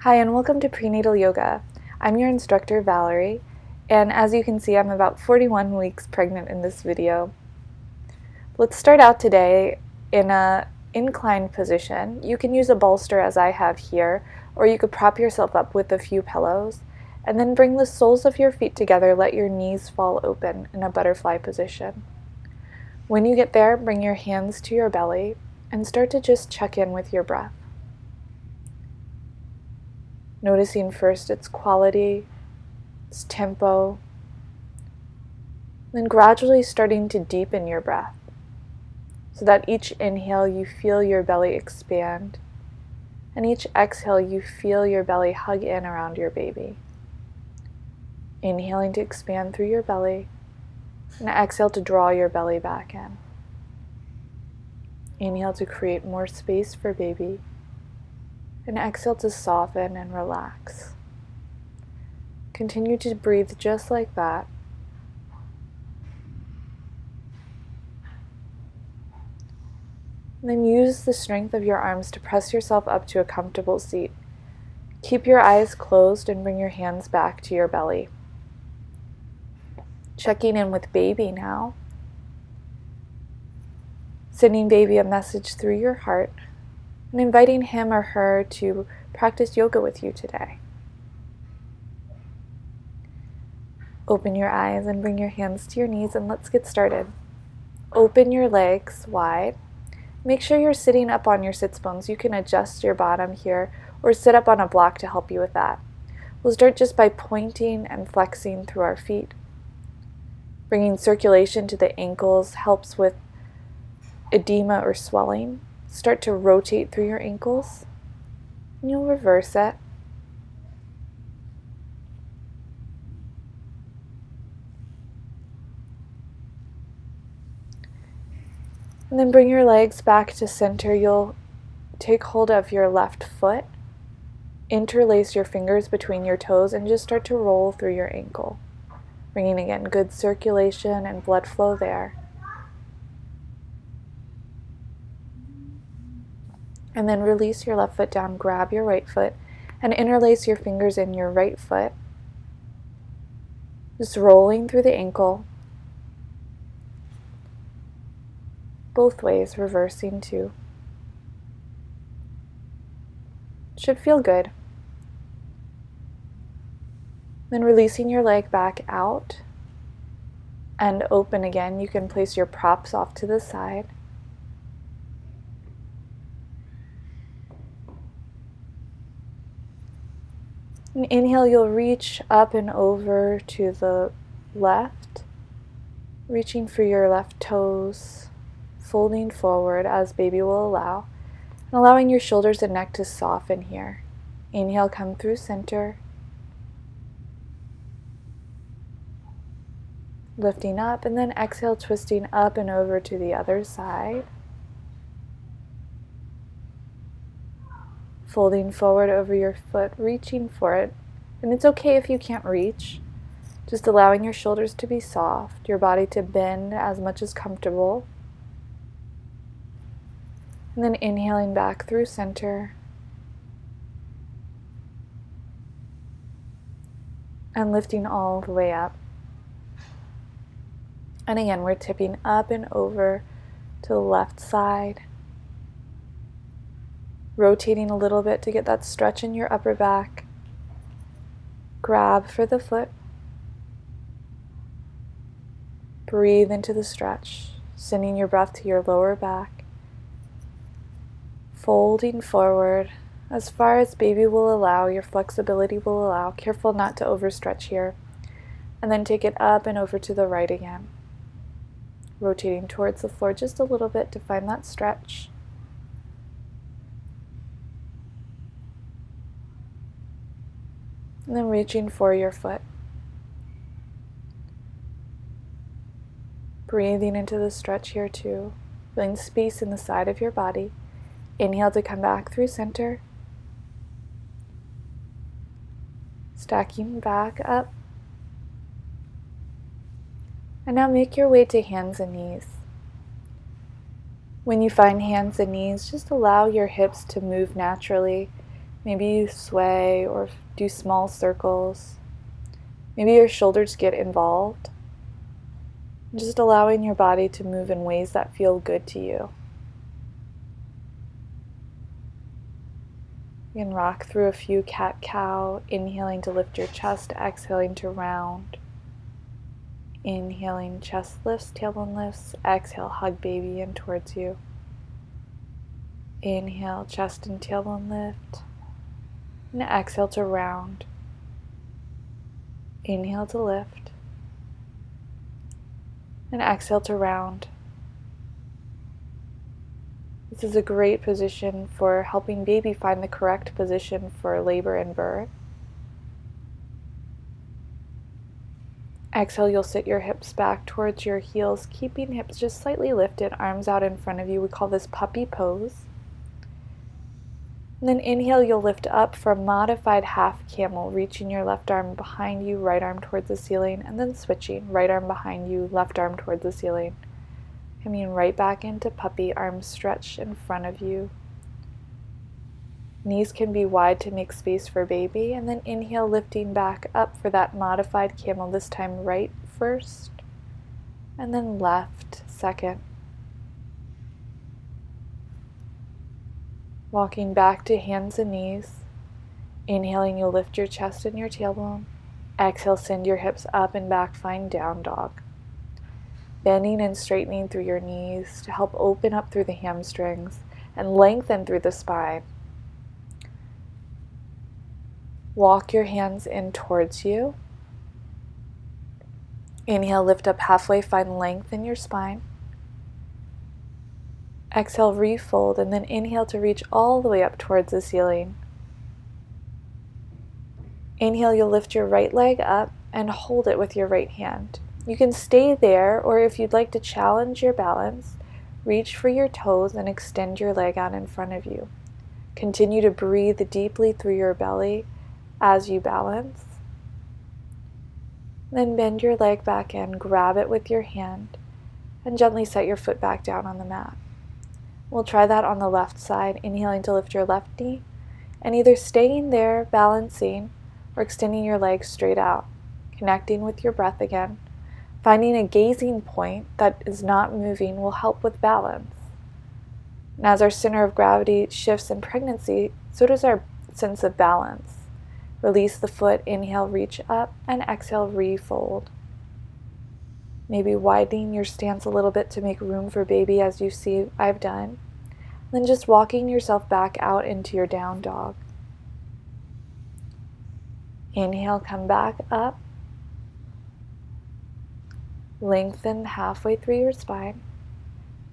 Hi and welcome to Prenatal Yoga. I'm your instructor Valerie, and as you can see I'm about 41 weeks pregnant in this video. Let's start out today in a inclined position. You can use a bolster as I have here, or you could prop yourself up with a few pillows, and then bring the soles of your feet together, let your knees fall open in a butterfly position. When you get there, bring your hands to your belly and start to just check in with your breath. Noticing first its quality, its tempo, then gradually starting to deepen your breath so that each inhale you feel your belly expand, and each exhale you feel your belly hug in around your baby. Inhaling to expand through your belly, and exhale to draw your belly back in. Inhale to create more space for baby, and exhale to soften and relax. Continue to breathe just like that. And then use the strength of your arms to press yourself up to a comfortable seat. Keep your eyes closed and bring your hands back to your belly. Checking in with baby now. Sending baby a message through your heart and inviting him or her to practice yoga with you today. Open your eyes and bring your hands to your knees, and let's get started. Open your legs wide. Make sure you're sitting up on your sits bones. You can adjust your bottom here or sit up on a block to help you with that. We'll start just by pointing and flexing through our feet. Bringing circulation to the ankles helps with edema or swelling. Start to rotate through your ankles, and you'll reverse it. And then bring your legs back to center. You'll take hold of your left foot, interlace your fingers between your toes, and just start to roll through your ankle. Bringing again good circulation and blood flow there. And then release your left foot down, grab your right foot, and interlace your fingers in your right foot. Just rolling through the ankle. Both ways, reversing too. Should feel good. Then releasing your leg back out and open again. You can place your props off to the side. And inhale, you'll reach up and over to the left, reaching for your left toes, folding forward as baby will allow, and allowing your shoulders and neck to soften here. Inhale, come through center, lifting up, and then exhale, twisting up and over to the other side. Folding forward over your foot, reaching for it. And it's okay if you can't reach. Just allowing your shoulders to be soft, your body to bend as much as comfortable. And then inhaling back through center. And lifting all the way up. And again, we're tipping up and over to the left side. Rotating a little bit to get that stretch in your upper back. Grab for the foot. Breathe into the stretch, sending your breath to your lower back. Folding forward as far as baby will allow, your flexibility will allow. Careful not to overstretch here. And then take it up and over to the right again. Rotating towards the floor just a little bit to find that stretch. And then reaching for your foot. Breathing into the stretch here too. Feeling space in the side of your body. Inhale to come back through center. Stacking back up. And now make your way to hands and knees. When you find hands and knees, just allow your hips to move naturally Maybe you sway or do small circles. Maybe your shoulders get involved. Just allowing your body to move in ways that feel good to you. You can rock through a few cat-cow, inhaling to lift your chest, exhaling to round. Inhaling, chest lifts, tailbone lifts. Exhale, hug baby in towards you. Inhale, chest and tailbone lift. And exhale to round. Inhale to lift. And exhale to round. This is a great position for helping baby find the correct position for labor and birth. Exhale, you'll sit your hips back towards your heels, keeping hips just slightly lifted, arms out in front of you. We call this puppy pose. And then inhale, you'll lift up for a modified half camel, reaching your left arm behind you, right arm towards the ceiling, and then switching, right arm behind you, left arm towards the ceiling. Coming right back into puppy, arms stretched in front of you. Knees can be wide to make space for baby, and then inhale, lifting back up for that modified camel, this time right first, and then left second. Walking back to hands and knees. Inhaling, you'll lift your chest and your tailbone. Exhale, send your hips up and back, find down dog. Bending and straightening through your knees to help open up through the hamstrings and lengthen through the spine. Walk your hands in towards you. Inhale, lift up halfway, find length in your spine. Exhale, refold, and then inhale to reach all the way up towards the ceiling. Inhale, you'll lift your right leg up and hold it with your right hand. You can stay there, or if you'd like to challenge your balance, reach for your toes and extend your leg out in front of you. Continue to breathe deeply through your belly as you balance. Then bend your leg back in, grab it with your hand, and gently set your foot back down on the mat. We'll try that on the left side, inhaling to lift your left knee, and either staying there, balancing, or extending your legs straight out, connecting with your breath again. Finding a gazing point that is not moving will help with balance. And as our center of gravity shifts in pregnancy, so does our sense of balance. Release the foot, inhale, reach up, and exhale, refold. Maybe widening your stance a little bit to make room for baby, as you see I've done. Then just walking yourself back out into your down dog. Inhale, come back up. Lengthen halfway through your spine.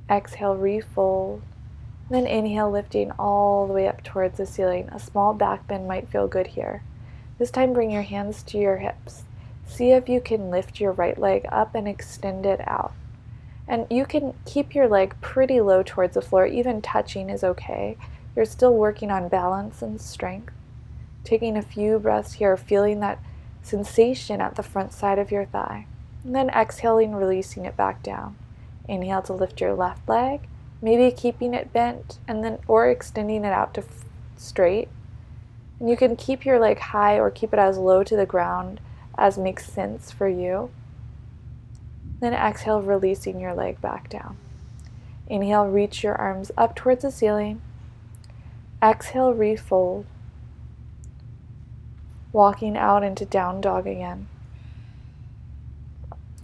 Exhale, refold. Then inhale, lifting all the way up towards the ceiling. A small back bend might feel good here. This time bring your hands to your hips. See if you can lift your right leg up and extend it out. And you can keep your leg pretty low towards the floor. Even touching is okay. You're still working on balance and strength. Taking a few breaths here, feeling that sensation at the front side of your thigh. And then exhaling, releasing it back down. Inhale to lift your left leg, maybe keeping it bent, and then or extending it out to straight. And you can keep your leg high or keep it as low to the ground as makes sense for you. Then exhale, releasing your leg back down. Inhale, reach your arms up towards the ceiling. Exhale, refold. Walking out into down dog again.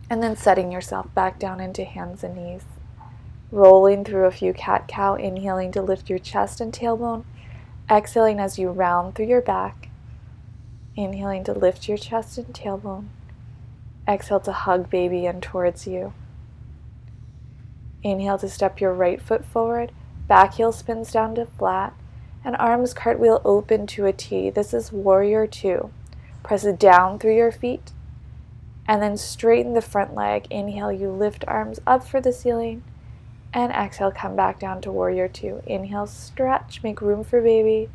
And then setting yourself back down into hands and knees. Rolling through a few cat-cow, inhaling to lift your chest and tailbone. Exhaling as you round through your back. Inhaling to lift your chest and tailbone. Exhale to hug baby in towards you. Inhale to step your right foot forward. Back heel spins down to flat. And arms cartwheel open to a T. This is warrior 2. Press it down through your feet. And then straighten the front leg. Inhale, you lift arms up for the ceiling. And exhale, come back down to warrior 2. Inhale, stretch, make room for baby.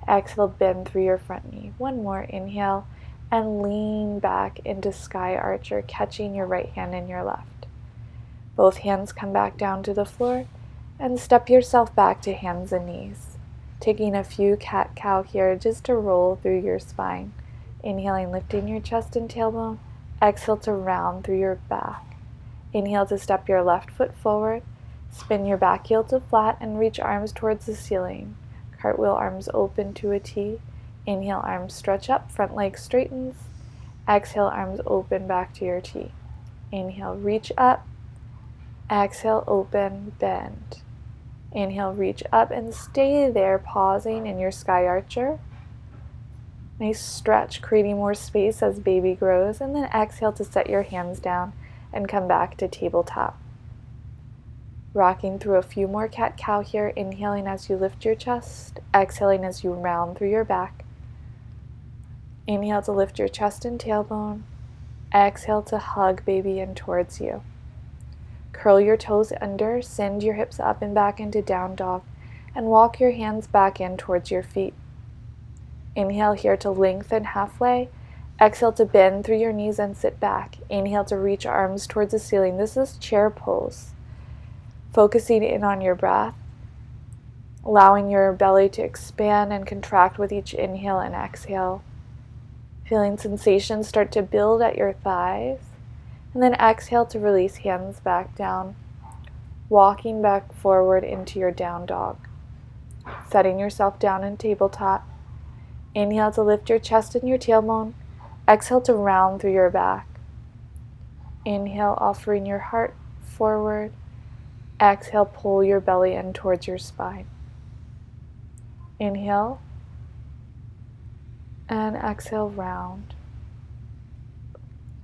Exhale, bend through your front knee. One more, inhale, and lean back into sky archer, catching your right hand in your left. Both hands come back down to the floor, and step yourself back to hands and knees. Taking a few cat-cow here just to roll through your spine. Inhaling, lifting your chest and tailbone. Exhale to round through your back. Inhale to step your left foot forward. Spin your back heel to flat and reach arms towards the ceiling. Cartwheel arms open to a T. Inhale, arms stretch up, front leg straightens. Exhale, arms open back to your T. Inhale, reach up. Exhale, open, bend. Inhale, reach up and stay there, pausing in your sky archer. Nice stretch, creating more space as baby grows. And then exhale to set your hands down and come back to tabletop. Rocking through a few more cat-cow here, inhaling as you lift your chest, exhaling as you round through your back. Inhale to lift your chest and tailbone. Exhale to hug baby in towards you. Curl your toes under, send your hips up and back into down dog, and walk your hands back in towards your feet. Inhale here to lengthen halfway. Exhale to bend through your knees and sit back. Inhale to reach arms towards the ceiling. This is chair pose. Focusing in on your breath, allowing your belly to expand and contract with each inhale and exhale. Feeling sensations start to build at your thighs. And then exhale to release, hands back down, walking back forward into your down dog. Setting yourself down in tabletop. Inhale to lift your chest and your tailbone. Exhale to round through your back. Inhale, offering your heart forward. Exhale, pull your belly in towards your spine. Inhale. And exhale, round.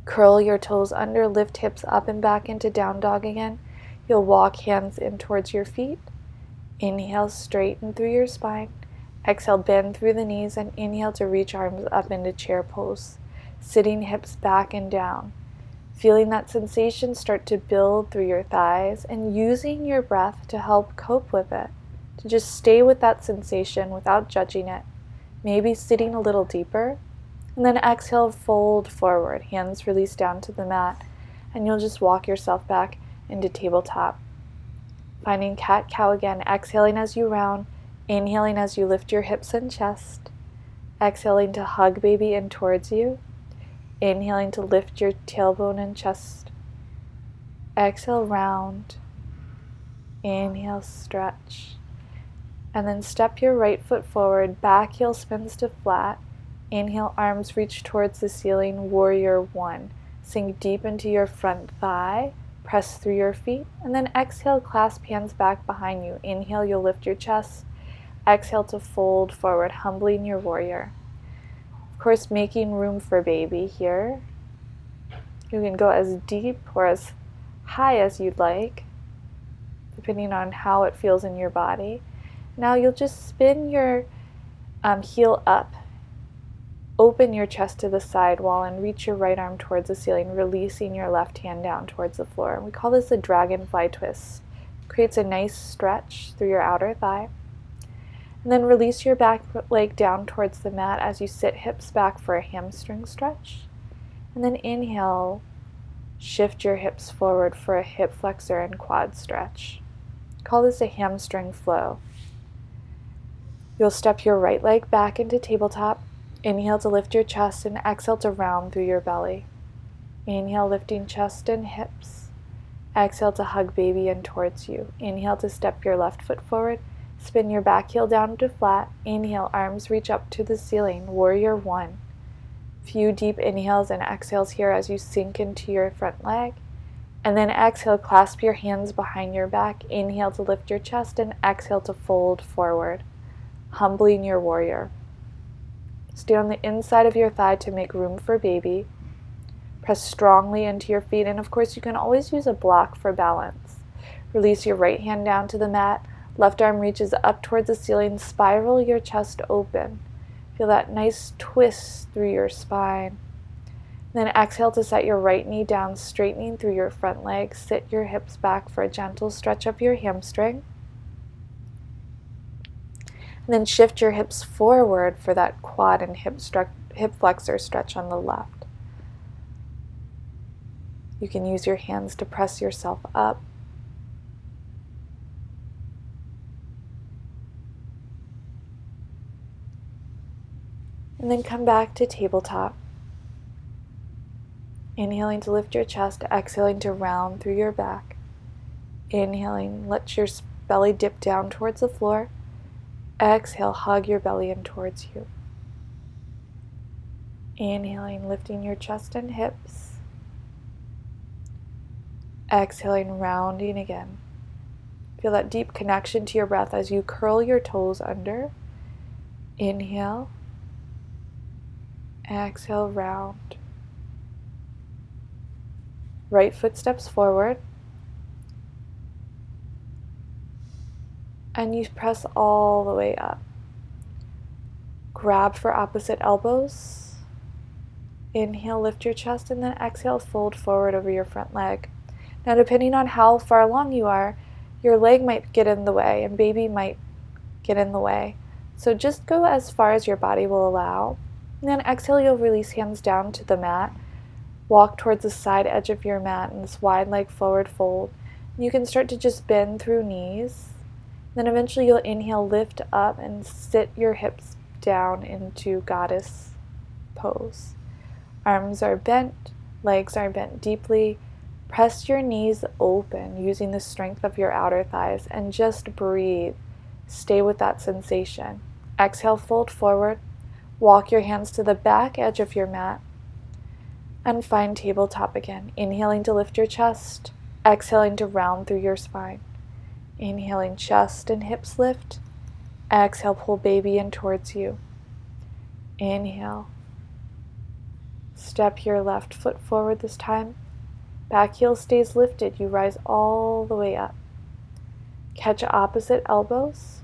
Curl your toes under, lift hips up and back into down dog again. You'll walk hands in towards your feet. Inhale, straighten through your spine. Exhale, bend through the knees, and inhale to reach arms up into chair pose. Sitting hips back and down. Feeling that sensation start to build through your thighs and using your breath to help cope with it. To just stay with that sensation without judging it. Maybe sitting a little deeper. And then exhale, fold forward. Hands release down to the mat. And you'll just walk yourself back into tabletop. Finding cat-cow again. Exhaling as you round. Inhaling as you lift your hips and chest. Exhaling to hug baby in towards you. Inhaling to lift your tailbone and chest. Exhale, round. Inhale, stretch. And then step your right foot forward. Back heel spins to flat. Inhale, arms reach towards the ceiling. Warrior one. Sink deep into your front thigh. Press through your feet. And then exhale, clasp hands back behind you. Inhale, you'll lift your chest. Exhale to fold forward, humbling your warrior. Of course, making room for baby here. You can go as deep or as high as you'd like, depending on how it feels in your body. Now you'll just spin your heel up. Open your chest to the side wall and reach your right arm towards the ceiling, releasing your left hand down towards the floor. We call this a dragonfly twist. It creates a nice stretch through your outer thigh. And then release your back leg down towards the mat as you sit hips back for a hamstring stretch. And then inhale, shift your hips forward for a hip flexor and quad stretch. Call this a hamstring flow. You'll step your right leg back into tabletop. Inhale to lift your chest and exhale to round through your belly. Inhale, lifting chest and hips. Exhale to hug baby in towards you. Inhale to step your left foot forward. Spin your back heel down to flat. Inhale, arms reach up to the ceiling. Warrior one. Few deep inhales and exhales here as you sink into your front leg. And then exhale, clasp your hands behind your back. Inhale to lift your chest and exhale to fold forward, humbling your warrior. Stay on the inside of your thigh to make room for baby. Press strongly into your feet, and of course you can always use a block for balance. Release your right hand down to the mat. Left arm reaches up towards the ceiling. Spiral your chest open. Feel that nice twist through your spine. Then exhale to set your right knee down, straightening through your front leg. Sit your hips back for a gentle stretch of your hamstring. And then shift your hips forward for that quad and hip flexor stretch on the left. You can use your hands to press yourself up. And then come back to tabletop. Inhaling to lift your chest, exhaling to round through your back. Inhaling, let your belly dip down towards the floor. Exhale, hug your belly in towards you. Inhaling, lifting your chest and hips. Exhaling, rounding again. Feel that deep connection to your breath as you curl your toes under. Inhale. Exhale, round. Right foot steps forward. And you press all the way up. Grab for opposite elbows. Inhale, lift your chest, and then exhale, fold forward over your front leg. Now, depending on how far along you are, your leg might get in the way and baby might get in the way. So just go as far as your body will allow. And then exhale, you'll release hands down to the mat. Walk towards the side edge of your mat in this wide leg forward fold. You can start to just bend through knees. Then eventually you'll inhale, lift up, and sit your hips down into goddess pose. Arms are bent, legs are bent deeply. Press your knees open using the strength of your outer thighs and just breathe. Stay with that sensation. Exhale, fold forward. Walk your hands to the back edge of your mat and find tabletop again. Inhaling to lift your chest, exhaling to round through your spine. Inhaling, chest and hips lift. Exhale, pull baby in towards you. Inhale. Step your left foot forward this time. Back heel stays lifted. You rise all the way up. Catch opposite elbows.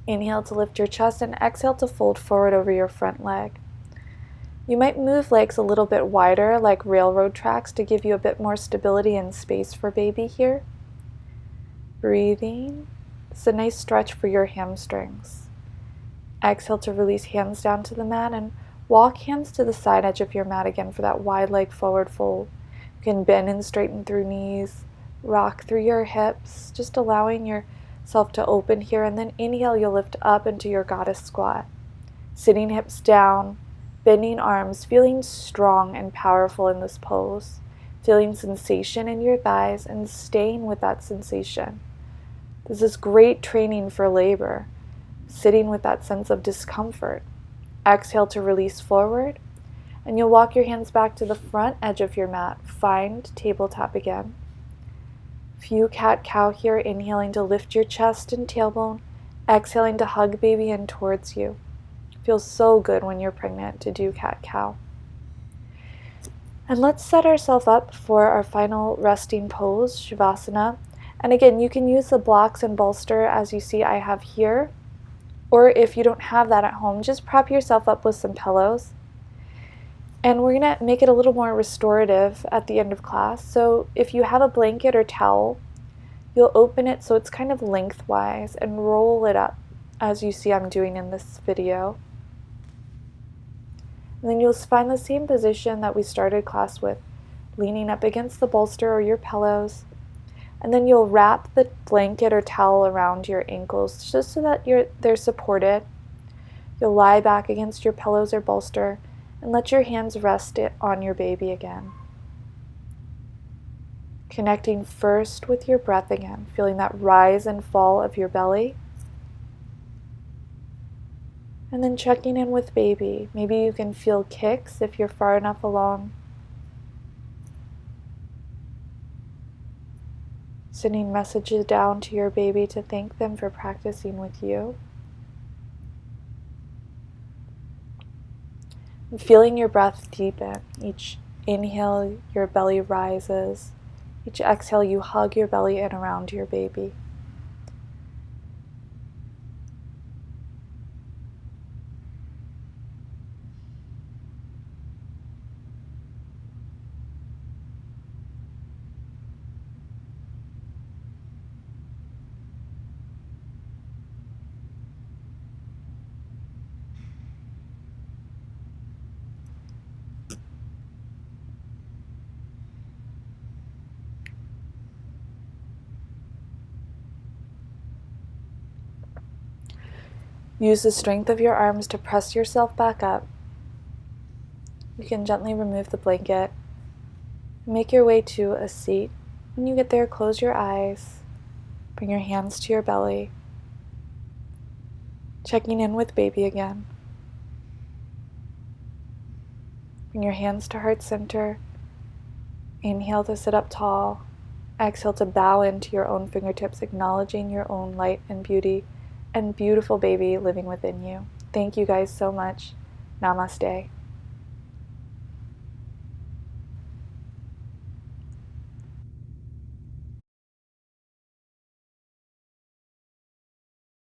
Inhale to lift your chest and exhale to fold forward over your front leg. You might move legs a little bit wider like railroad tracks to give you a bit more stability and space for baby here. Breathing. It's a nice stretch for your hamstrings. Exhale to release hands down to the mat and walk hands to the side edge of your mat again for that wide leg forward fold. You can bend and straighten through knees, rock through your hips, just allowing yourself to open here. And then inhale, you'll lift up into your goddess squat. Sitting hips down, bending arms, feeling strong and powerful in this pose. Feeling sensation in your thighs and staying with that sensation. This is great training for labor. Sitting with that sense of discomfort. Exhale to release forward, and you'll walk your hands back to the front edge of your mat. Find tabletop again. Few cat-cow here, inhaling to lift your chest and tailbone, exhaling to hug baby in towards you. Feels so good when you're pregnant to do cat-cow. And let's set ourselves up for our final resting pose, Shavasana. And again, you can use the blocks and bolster as you see I have here. Or if you don't have that at home, just prop yourself up with some pillows. And we're going to make it a little more restorative at the end of class. So if you have a blanket or towel, you'll open it so it's kind of lengthwise and roll it up as you see I'm doing in this video. And then you'll find the same position that we started class with, leaning up against the bolster or your pillows. And then you'll wrap the blanket or towel around your ankles just so that they're supported. You'll lie back against your pillows or bolster and let your hands rest on your baby again. Connecting first with your breath again, feeling that rise and fall of your belly. And then checking in with baby. Maybe you can feel kicks if you're far enough along. Sending messages down to your baby to thank them for practicing with you. And feeling your breath deepen. Each inhale, your belly rises. Each exhale, you hug your belly in around your baby. Use the strength of your arms to press yourself back up. You can gently remove the blanket. Make your way to a seat. When you get there, close your eyes. Bring your hands to your belly. Checking in with baby again. Bring your hands to heart center. Inhale to sit up tall. Exhale to bow into your own fingertips, acknowledging your own light and beauty and beautiful baby living within you. Thank you guys so much. Namaste.